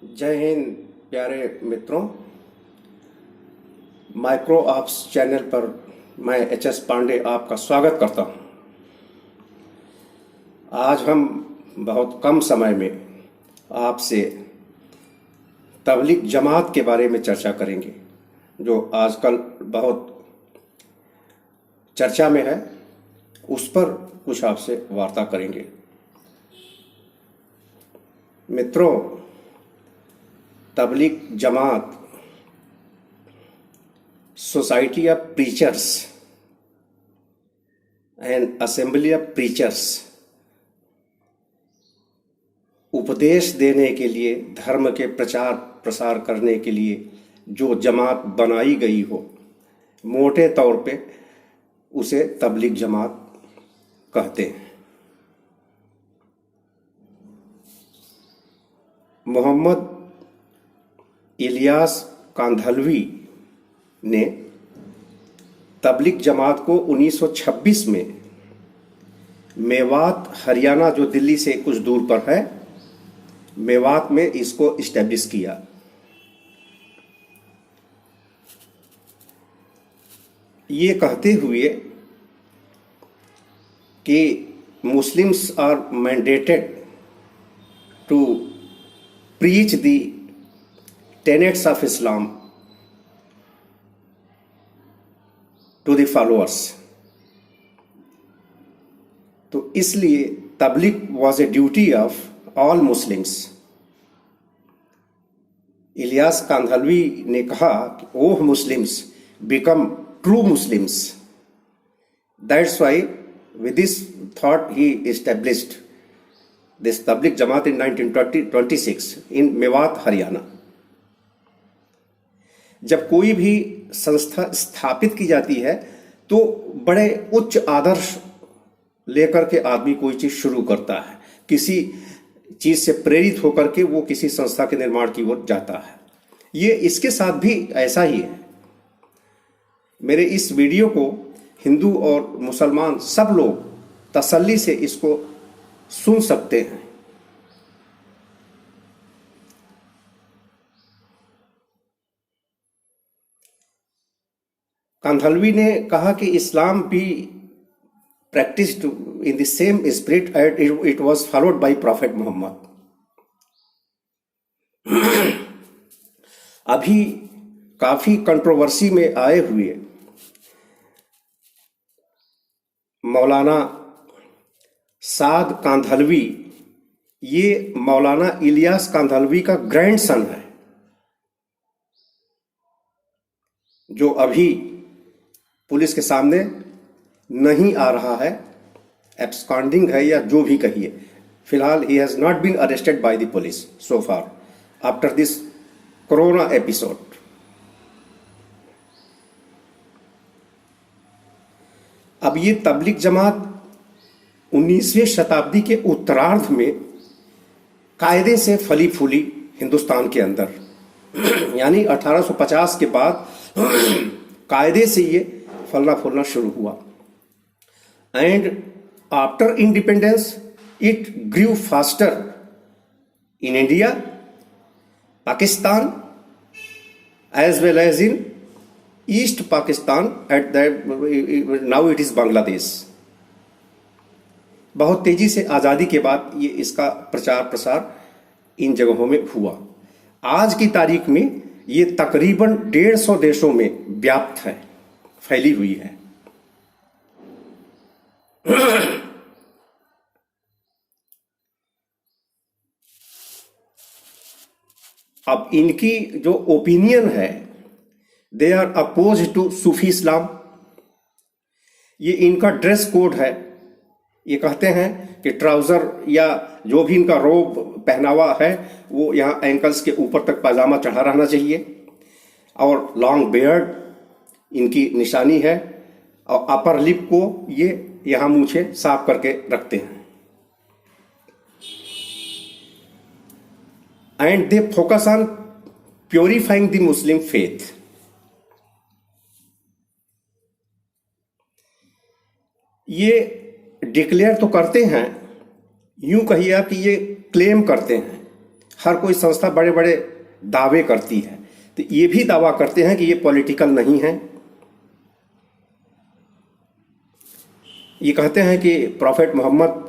जय हिंद प्यारे मित्रों। माइक्रो ऑप्स चैनल पर मैं एच.एस. पांडे आपका स्वागत करता हूं। आज हम बहुत कम समय में आपसे तबलीग जमात के बारे में चर्चा करेंगे, जो आजकल बहुत चर्चा में है। उस पर कुछ आपसे वार्ता करेंगे। मित्रों, Tabligh Jamaat society of preachers and assembly of preachers, उपदेश देने के लिए, धर्म के प्रचार प्रसार करने के लिए जो जमात बनाई गई हो, मोटे तौर पे उसे तबलीग जमात कहते हैं। मोहम्मद इलियास कांधलवी ने तबलीग जमात को 1926 में मेवात, हरियाणा, जो दिल्ली से कुछ दूर पर है, मेवात में इसको इस्टेब्लिश किया। ये कहते हुए कि Muslims are mandated to preach the tenets of Islam to the followers। तो इसलिए तबलीग was a duty of all Muslims। Ilyas Kandhalvi ने कहा कि ओह Muslims, become true Muslims। That's why with this thought he established this Tabligh Jamaat in 1926 in Mewat, Haryana. जब कोई भी संस्था स्थापित की जाती है तो बड़े उच्च आदर्श लेकर के आदमी कोई चीज शुरू करता है। किसी चीज से प्रेरित होकर के वो किसी संस्था के निर्माण की ओर जाता है। ये इसके साथ भी ऐसा ही है। मेरे इस वीडियो को हिंदू और मुसलमान सब लोग तसल्ली से इसको सुन सकते हैं। कांधलवी ने कहा कि इस्लाम भी practiced in the same spirit as it was followed by Prophet Muhammad। अभी काफी कंट्रोवर्सी में आए हुए मौलाना साद कांधलवी, ये मौलाना इलियास कांधलवी का ग्रैंडसन है, जो अभी पुलिस के सामने नहीं आ रहा है, एब्सकॉन्डिंग है या जो भी कहिए। फिलहाल he has not been arrested by the police so far after this corona episode. अब ये तबलीग जमात 19वीं शताब्दी के उत्तरार्ध में कायदे से फली फूली हिंदुस्तान के अंदर यानी 1850 के बाद कायदे से ये फलना फूलना शुरू हुआ। And after independence it grew faster in India, Pakistan, as well as in east Pakistan, at that now it is Bangladesh. बहुत तेजी से आज़ादी के बाद ये इसका प्रचार प्रसार इन जगहों में हुआ। आज की तारीख में ये तकरीबन 150 देशों में व्याप्त है, फैली हुई है। अब इनकी जो ओपिनियन है, दे आर अपोज टू सूफी इस्लाम। ये इनका ड्रेस कोड है। ये कहते हैं कि ट्राउजर या जो भी इनका रोब पहनावा है वो यहाँ एंकल्स के ऊपर तक पाजामा चढ़ा रहना चाहिए, और लॉन्ग बियर्ड इनकी निशानी है, और अपर लिप को ये यहाँ मूछे साफ करके रखते हैं। And they focus on purifying the Muslim faith. ये डिक्लेयर तो करते हैं, यूं कहिए आप कि ये क्लेम करते हैं, हर कोई संस्था बड़े बड़े दावे करती है, तो ये भी दावा करते हैं कि ये पॉलिटिकल नहीं है। ये कहते हैं कि prophet Mohammad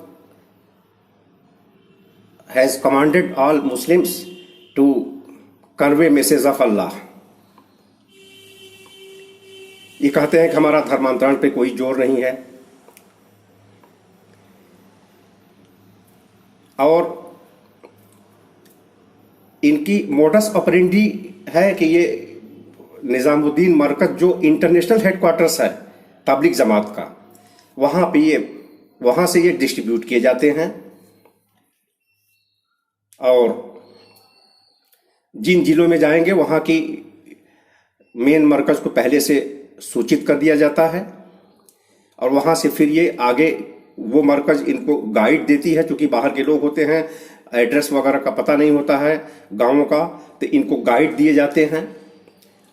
has commanded all Muslims to convey message of Allah. ये कहते हैं कि हमारा धर्मांतरण पे कोई जोर नहीं है, और इनकी मोडस ऑपरेंडी है कि ये निज़ामुद्दीन मरकज जो इंटरनेशनल हेडक्वार्टर्स है तबलीग जमात का, वहाँ से ये डिस्ट्रीब्यूट किए जाते हैं, और जिन जिलों में जाएंगे वहाँ की मेन मरकज़ को पहले से सूचित कर दिया जाता है, और वहाँ से फिर ये आगे वो मरकज़ इनको गाइड देती है। क्योंकि बाहर के लोग होते हैं, एड्रेस वगैरह का पता नहीं होता है गांवों का, तो इनको गाइड दिए जाते हैं,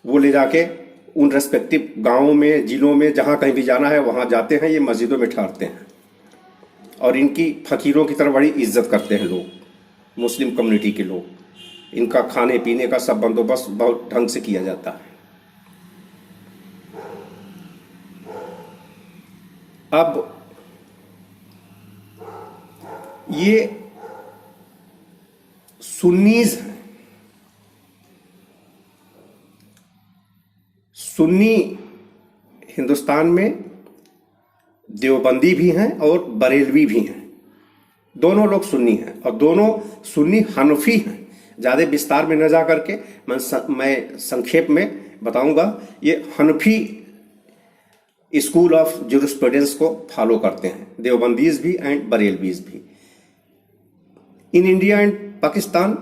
वो ले जाके उन रेस्पेक्टिव गांवों में, जिलों में, जहाँ कहीं भी जाना है वहाँ जाते हैं। ये मस्जिदों में ठहरते हैं, और इनकी फ़कीरों की तरह बड़ी इज्जत करते हैं लोग, मुस्लिम कम्युनिटी के लोग। इनका खाने पीने का सब बंदोबस्त बहुत ढंग से किया जाता है। अब ये सुन्नीज हैं, सुन्नी हिंदुस्तान में देवबंदी भी हैं और बरेलवी भी हैं। दोनों लोग सुन्नी हैं, और दोनों सुन्नी हनफी हैं। ज़्यादा विस्तार में न जा करके मैं संक्षेप में बताऊंगा। ये हनफी स्कूल ऑफ जुरिस्प्रूडेंस को फॉलो करते हैं, देवबंदीज भी एंड बरेलवीज भी। In India and Pakistan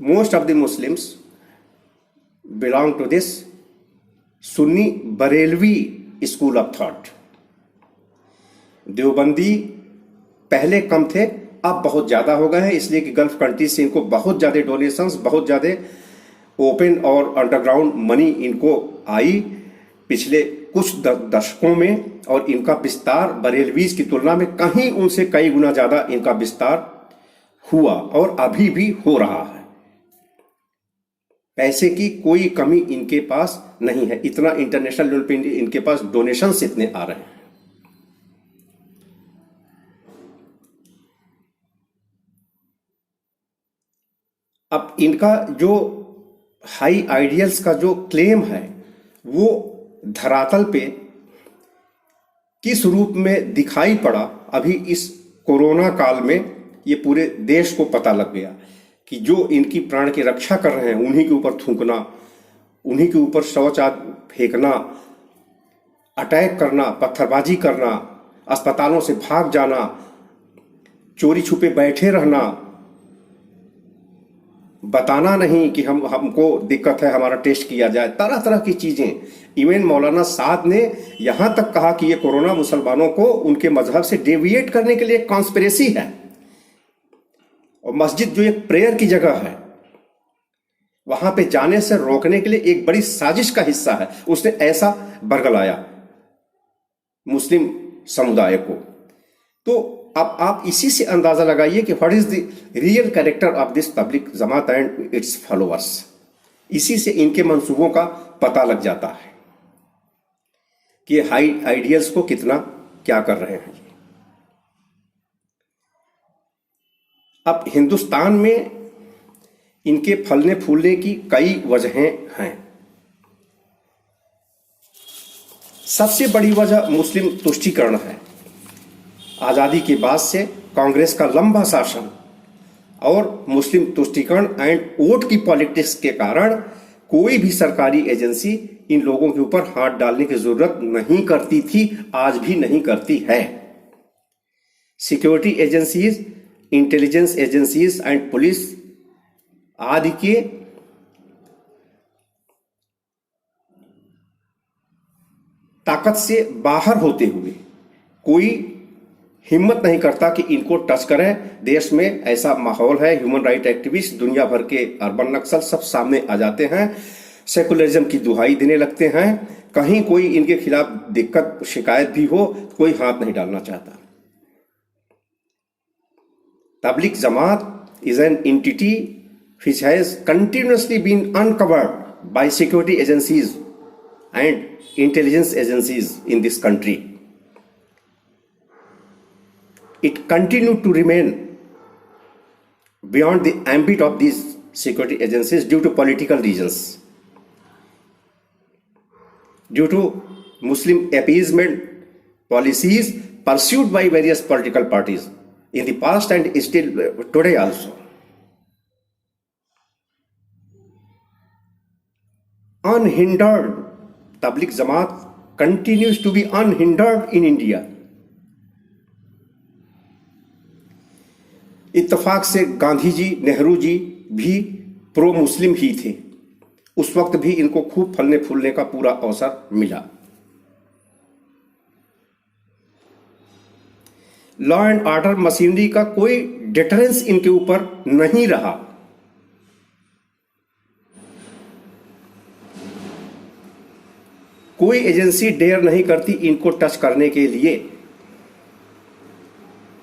most of the Muslims belong to this Sunni Barelvi school of thought. Deobandi पहले कम थे, अब बहुत ज़्यादा हो गए हैं, इसलिए कि गल्फ कंट्रीज से इनको बहुत ज़्यादा डोनेशंस, बहुत ज़्यादा ओपन और अंडरग्राउंड मनी इनको आई पिछले कुछ दशकों में, और इनका विस्तार बरेलवीज की तुलना में कहीं उनसे कई गुना ज़्यादा इनका विस्तार हुआ, और अभी भी हो रहा है। पैसे की कोई कमी इनके पास नहीं है, इतना इंटरनेशनल लेवल पे इनके पास डोनेशंस इतने आ रहे हैं। अब इनका जो हाई आइडियल्स का जो क्लेम है वो धरातल पे किस रूप में दिखाई पड़ा, अभी इस कोरोना काल में ये पूरे देश को पता लग गया कि जो इनकी प्राण की रक्षा कर रहे हैं उन्हीं के ऊपर थूकना, उन्हीं के ऊपर शौच फेंकना, अटैक करना, पत्थरबाजी करना, अस्पतालों से भाग जाना, चोरी छुपे बैठे रहना, बताना नहीं कि हमको दिक्कत है, हमारा टेस्ट किया जाए, तरह तरह की चीज़ें। इवन मौलाना साद ने यहाँ तक कहा कि ये कोरोना मुसलमानों को उनके मजहब से डेविएट करने के लिए कॉन्स्पिरेसी है, और मस्जिद जो एक प्रेयर की जगह है वहां पे जाने से रोकने के लिए एक बड़ी साजिश का हिस्सा है। उसने ऐसा बरगलाया मुस्लिम समुदाय को। तो अब आप इसी से अंदाजा लगाइए कि what is the real character of this Tabligh Jamaat and its followers. इसी से इनके मंसूबों का पता लग जाता है कि हाई आइडियल्स को कितना क्या कर रहे हैं। अब हिंदुस्तान में इनके फलने फूलने की कई वजहें हैं। सबसे बड़ी वजह मुस्लिम तुष्टीकरण है। आज़ादी के बाद से कांग्रेस का लंबा शासन और मुस्लिम तुष्टीकरण एंड वोट की पॉलिटिक्स के कारण कोई भी सरकारी एजेंसी इन लोगों के ऊपर हाथ डालने की जरूरत नहीं करती थी, आज भी नहीं करती है। Security agencies, intelligence agencies and police आदि के ताकत से बाहर होते हुए कोई हिम्मत नहीं करता कि इनको टच करें। देश में ऐसा माहौल है, ह्यूमन राइट एक्टिविस्ट, दुनिया भर के अर्बन नक्सल सब सामने आ जाते हैं, सेकुलरिज्म की दुहाई देने लगते हैं। कहीं कोई इनके खिलाफ दिक्कत शिकायत भी हो, कोई हाथ नहीं डालना चाहता। तबलीग जमात is an entity which has continuously been uncovered by security agencies and intelligence agencies in this country. It continued to remain beyond the ambit of these security agencies due to political reasons, due to Muslim appeasement policies pursued by various political parties in the past and still today also. Unhindered, Tabligh Jamaat continues to be unhindered in India. इत्तफाक से गांधी जी, नेहरू जी भी pro मुस्लिम ही थे। उस वक्त भी इनको खूब फलने फूलने का पूरा अवसर मिला। लॉ एंड ऑर्डर मशीनरी का कोई डिटरेंस इनके ऊपर नहीं रहा। कोई एजेंसी डेयर नहीं करती इनको टच करने के लिए।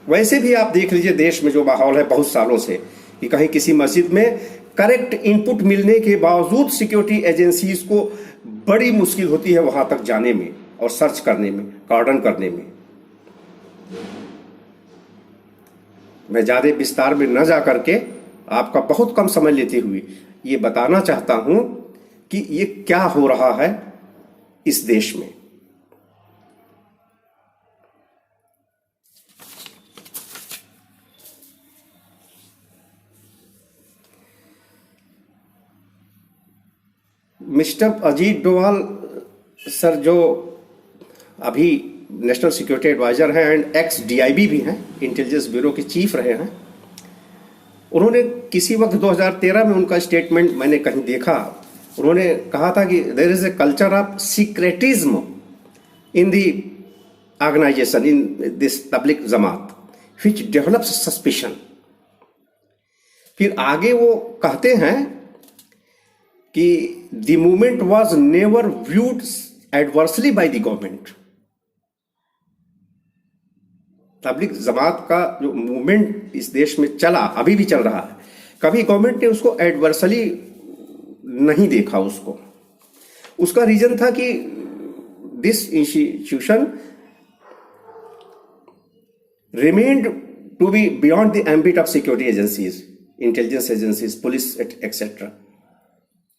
वैसे भी आप देख लीजिए देश में जो माहौल है बहुत सालों से कि कहीं किसी मस्जिद में करेक्ट इनपुट मिलने के बावजूद सिक्योरिटी एजेंसीज को बड़ी मुश्किल होती है वहां तक जाने में और सर्च करने में, कार्डन करने में। मैं ज्यादा विस्तार में न जा करके आपका बहुत कम समय लेते हुए ये बताना चाहता हूं कि ये क्या हो रहा है इस देश में। मिस्टर अजीत डोवाल सर जो अभी नेशनल सिक्योरिटी एडवाइजर हैं एंड एक्स डीआईबी भी हैं, इंटेलिजेंस ब्यूरो के चीफ रहे हैं, उन्होंने किसी वक्त 2013 में उनका स्टेटमेंट मैंने कहीं देखा। उन्होंने कहा था कि there is a culture of secretism in the organisation in this Tabligh Jamaat which develops suspicion. फिर आगे वो कहते हैं कि the movement was never viewed adversely by the government. Tabligh Jamaat का जो मूवमेंट इस देश में चला, अभी भी चल रहा है, कभी गवर्नमेंट ने उसको एडवर्सली नहीं देखा। उसका रीजन था कि this institution remained to be beyond the ambit of security agencies, intelligence agencies, police etcetera,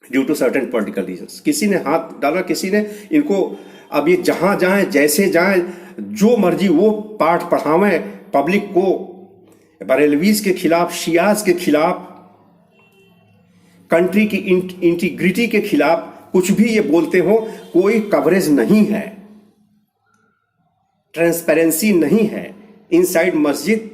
due to certain political reasons. किसी ने हाथ डाला, किसी ने इनको अब ये जहां जाएं, जैसे जाएं, जो मर्जी वो पाठ पढ़ावें पब्लिक को, बरेलवीज के खिलाफ, शियाज के खिलाफ, कंट्री की इंटीग्रिटी के खिलाफ कुछ भी ये बोलते हो, कोई कवरेज नहीं है, ट्रांसपेरेंसी नहीं है। इनसाइड मस्जिद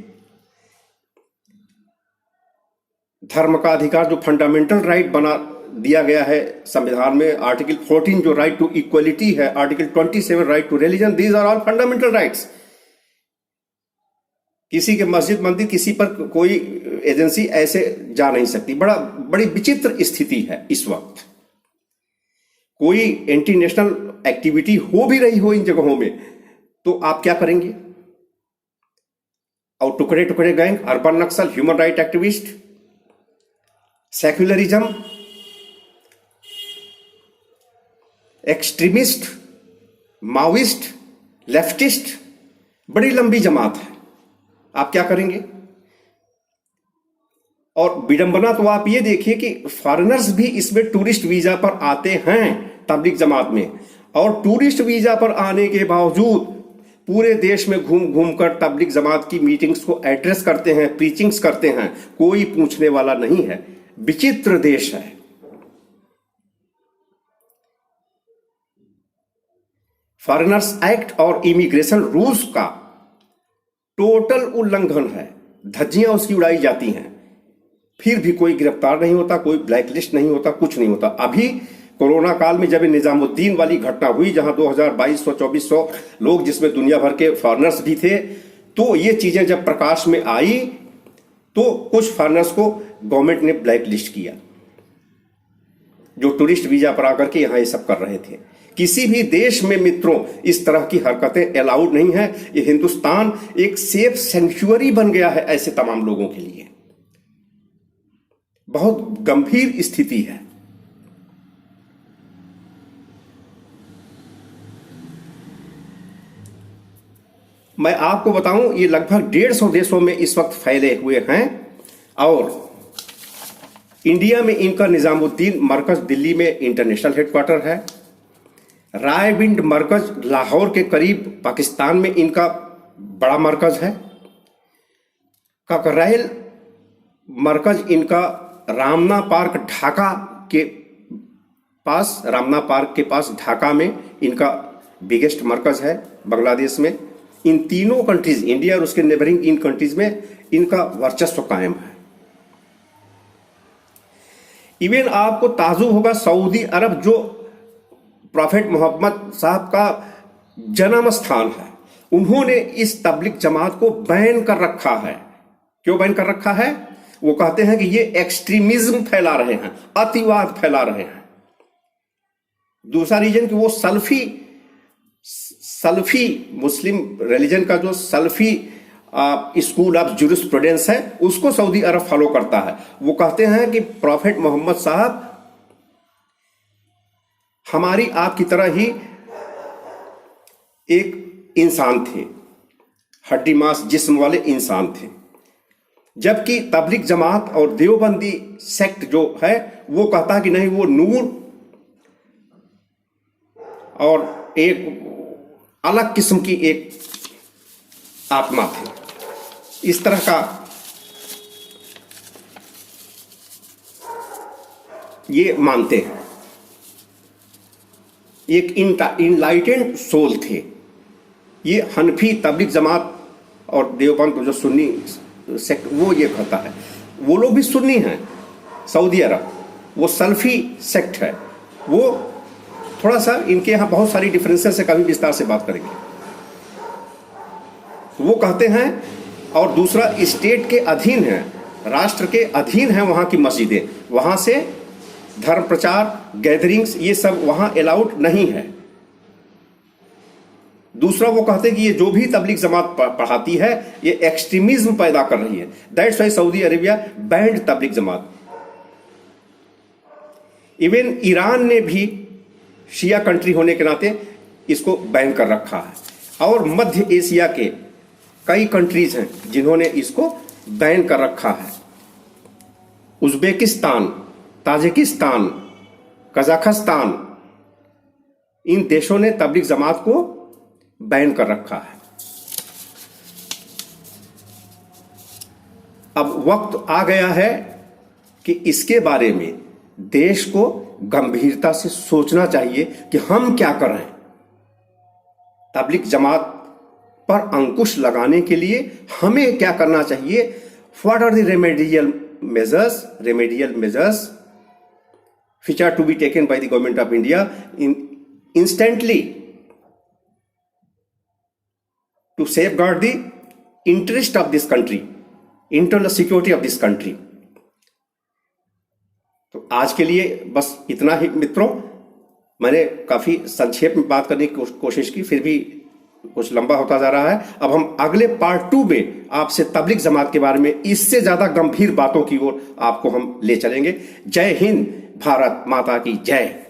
धर्म का अधिकार जो फंडामेंटल राइट बना दिया गया है संविधान में, आर्टिकल 14 जो राइट टू इक्वलिटी है, article 27 right to religion, these are all fundamental rights. किसी के मस्जिद मंदिर, किसी पर कोई एजेंसी ऐसे जा नहीं सकती। बड़ी विचित्र स्थिति है इस वक्त। कोई एंटी नेशनल एक्टिविटी हो भी रही हो इन जगहों में तो आप क्या करेंगे? और टुकड़े टुकड़े gang, urban Naxal, human right activist, secularism, extremist, Maoist, leftist, बड़ी लंबी जमात है। आप क्या करेंगे? और विडंबना तो आप ये देखिए कि फॉरेनर्स भी इसमें टूरिस्ट वीजा पर आते हैं तबलीग जमात में, और टूरिस्ट वीजा पर आने के बावजूद पूरे देश में घूम घूम कर तबलीग जमात की मीटिंग्स को एड्रेस करते हैं, प्रीचिंग्स करते हैं। कोई पूछने वाला नहीं है। विचित्र देश है। फॉरेनर्स एक्ट और इमिग्रेशन रूल्स का टोटल उल्लंघन है। धज्जियां उसकी उड़ाई जाती हैं, फिर भी कोई गिरफ्तार नहीं होता, कोई ब्लैकलिस्ट नहीं होता, कुछ नहीं होता। अभी कोरोना काल में जब निजामुद्दीन वाली घटना हुई, जहां 2200-2400 लोग, जिसमें दुनिया भर के फॉरेनर्स भी थे, तो ये चीजें जब प्रकाश में आई तो कुछ फॉरेनर्स को गवर्नमेंट ने ब्लैकलिस्ट किया, जो टूरिस्ट वीजा पर आकर के यहां ये सब कर रहे थे। किसी भी देश में मित्रों इस तरह की हरकतें अलाउड नहीं है। ये हिंदुस्तान एक सेफ सेंचुरी बन गया है ऐसे तमाम लोगों के लिए। बहुत गंभीर स्थिति है। मैं आपको बताऊं, ये लगभग 150 देशों में इस वक्त फैले हुए हैं और इंडिया में इनका निजामुद्दीन मरकज दिल्ली में इंटरनेशनल हेडक्वार्टर है। रायविंड मरकज लाहौर के करीब पाकिस्तान में इनका बड़ा मरकज है। ककरैल मरकज इनका रामना पार्क ढाका के पास, रामना पार्क के पास ढाका में इनका बिगेस्ट मरकज है बांग्लादेश में। इन तीनों कंट्रीज, इंडिया और उसके नेबरिंग इन कंट्रीज में इनका वर्चस्व कायम है। इवन आपको ताजुब होगा, सऊदी अरब जो प्रॉफेट मोहम्मद साहब का जन्म स्थान है, उन्होंने इस तबलीग जमात को बैन कर रखा है। क्यों बैन कर रखा है? वो कहते हैं कि ये एक्सट्रीमिज्म फैला रहे हैं, अतिवाद फैला रहे हैं। दूसरा रीजन कि वो सल्फी मुस्लिम रिलीजन का जो सल्फी स्कूल ऑफ जुरिस्प्रूडेंस है, उसको सऊदी अरब फॉलो करता है। वो कहते हैं कि प्रॉफेट मोहम्मद साहब हमारी आपकी तरह ही एक इंसान थे, हड्डी मांस जिस्म वाले इंसान थे। जबकि तबलीग जमात और देवबंदी सेक्ट जो है वो कहता है कि नहीं, वो नूर और एक अलग किस्म की एक आत्मा थे। इस तरह का ये मानते हैं। एक इनलाइटेंड सोल थे ये। हनफी तबलीग जमात और देवबंद जो सुन्नी सेक्ट, वो ये कहता है। वो लोग भी सुन्नी हैं सऊदी अरब, वो सल्फी सेक्ट है। वो थोड़ा सा इनके यहाँ बहुत सारी डिफरेंसेस है, कभी विस्तार से बात करेंगे। वो कहते हैं, और दूसरा स्टेट के अधीन है, राष्ट्र के अधीन है वहाँ की मस्जिदें, वहाँ से धर्म प्रचार, गैदरिंग्स, ये सब वहाँ अलाउड नहीं है। दूसरा वो कहते हैं कि ये जो भी तबलीग जमात पढ़ाती है ये एक्सट्रीमिज्म पैदा कर रही है। That's why Saudi Arabia banned Tabligh Jamaat. Even Iran ने भी शिया कंट्री होने के नाते इसको बैन कर रखा है। और मध्य एशिया के कई कंट्रीज हैं जिन्होंने इसको बैन कर रखा है। उज्बेकिस्तान, ताजिकिस्तान, कजाकिस्तान, इन देशों ने तबलीग जमात को बैन कर रखा है। अब वक्त आ गया है कि इसके बारे में देश को गंभीरता से सोचना चाहिए कि हम क्या कर रहे हैं। तबलीग जमात पर अंकुश लगाने के लिए हमें क्या करना चाहिए? What are the remedial measures which are to be taken by the government of India instantly to safeguard the interest of this country, internal security of this country. तो आज के लिए बस इतना ही मित्रों। मैंने काफी संक्षेप में बात करने की कोशिश की, फिर भी कुछ लंबा होता जा रहा है। अब हम अगले पार्ट 2 में आपसे तबलीग जमात के बारे में इससे ज्यादा गंभीर बातों की ओर आपको हम ले चलेंगे। जय हिंद, भारत माता की जय।